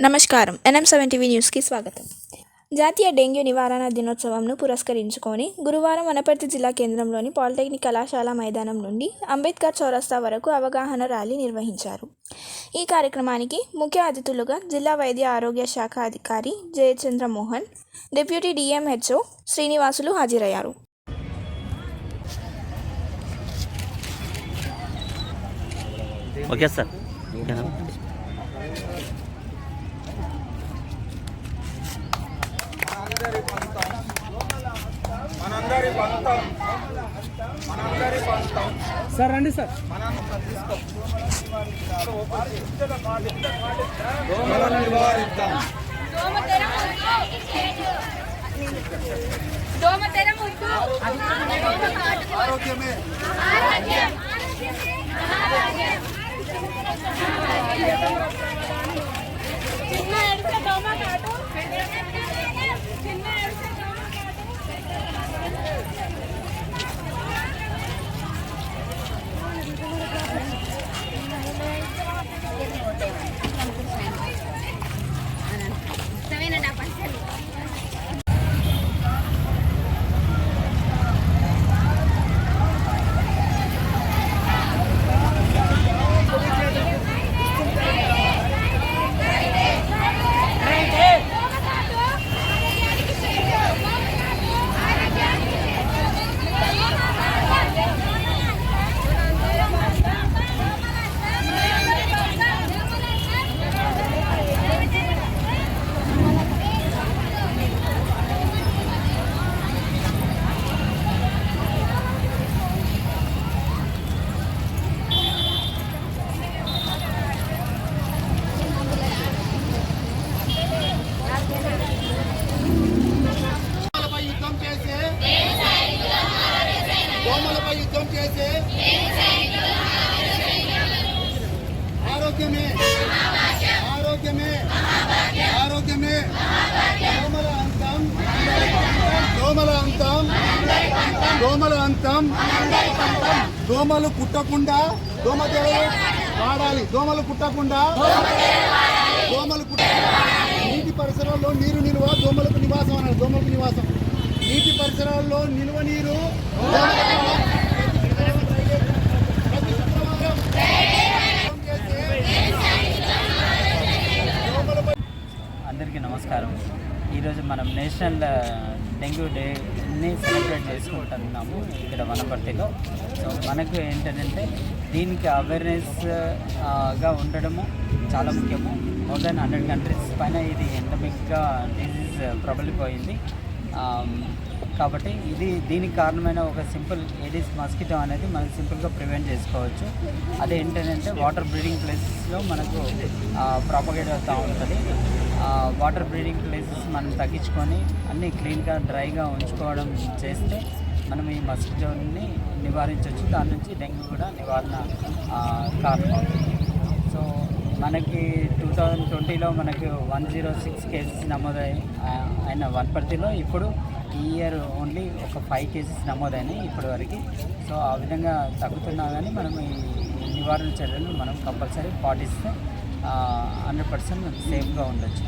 నమస్కారం. NM7 TV న్యూస్కి స్వాగతం. జాతీయ డెంగ్యూ నివారణ దినోత్సవంను పురస్కరించుకొని గురువారం వనపర్తి జిల్లా కేంద్రంలోని పాలిటెక్నిక్ కళాశాల మైదానం నుండి అంబేద్కర్ చౌరస్తా వరకు అవగాహన ర్యాలీ నిర్వహించారు. ఈ కార్యక్రమానికి ముఖ్య అతిథులుగా జిల్లా వైద్య ఆరోగ్య శాఖ అధికారి జయచంద్ర మోహన్, డిప్యూటీ DMHO శ్రీనివాసులు హాజరయ్యారు. Okay sir. సార్ రండి సార్. ఆరోగ్యమే ఆరోగ్యమే ఆరోగ్యమే దోమల అంతం దోమలు కుట్టకుండా దోమతెరలు వాడాలి. దోమలు కుట్టకుండా నీటి పరిసరాల్లో నీరు నిల్వ దోమలకు నివాసం అన్నారు. దోమలకు నివాసం నీటి పరిసరాల్లో నిల్వ నీరు. అందరికీ నమస్కారం. ఈరోజు మనం నేషనల్ డెంగ్యూ డేని సెలబ్రేట్ చేసుకుంటున్నాము ఇక్కడ వనపర్తిలో. సో మనకు ఏంటంటే దీనికి అవేర్నెస్గా ఉండడము చాలా ముఖ్యము. మోర్ దెన్ 100 కంట్రీస్ పైన ఇది ఎండమిక్గా డిజీజ్ ప్రబలిపోయింది. కాబట్టి దీనికి కారణమైన ఒక సింపుల్ ఏడిస్ మస్కిటో అనేది మనం సింపుల్గా ప్రివెంట్ చేసుకోవచ్చు. అదే ఏంటంటే వాటర్ బ్రీడింగ్ ప్లేసెస్లో మనకు ప్రాపగేట్ అవుతూ ఉంటుంది. వాటర్ బ్రీడింగ్ ప్లేసెస్ మనం తగ్గించుకొని అన్నీ క్లీన్గా డ్రైగా ఉంచుకోవడం చేస్తే మనం ఈ మస్కిటోని నివారించవచ్చు. దాని నుంచి డెంగ్యూ కూడా నివారణ కారణం అవుతుంది. సో మనకి 2020లో మనకు 106 కేసెస్ నమోదైన వనపర్తిలో ఇప్పుడు ఈ ఇయర్ ఓన్లీ ఒక 5 కేసెస్ నమోదైనాయి ఇప్పటి వరకు. సో ఆ విధంగా తగ్గుతున్నా కానీ మనం ఈ నివారణ చర్యలు మనం కంపల్సరీ పాటిస్తే 100% సేఫ్గా ఉండొచ్చు.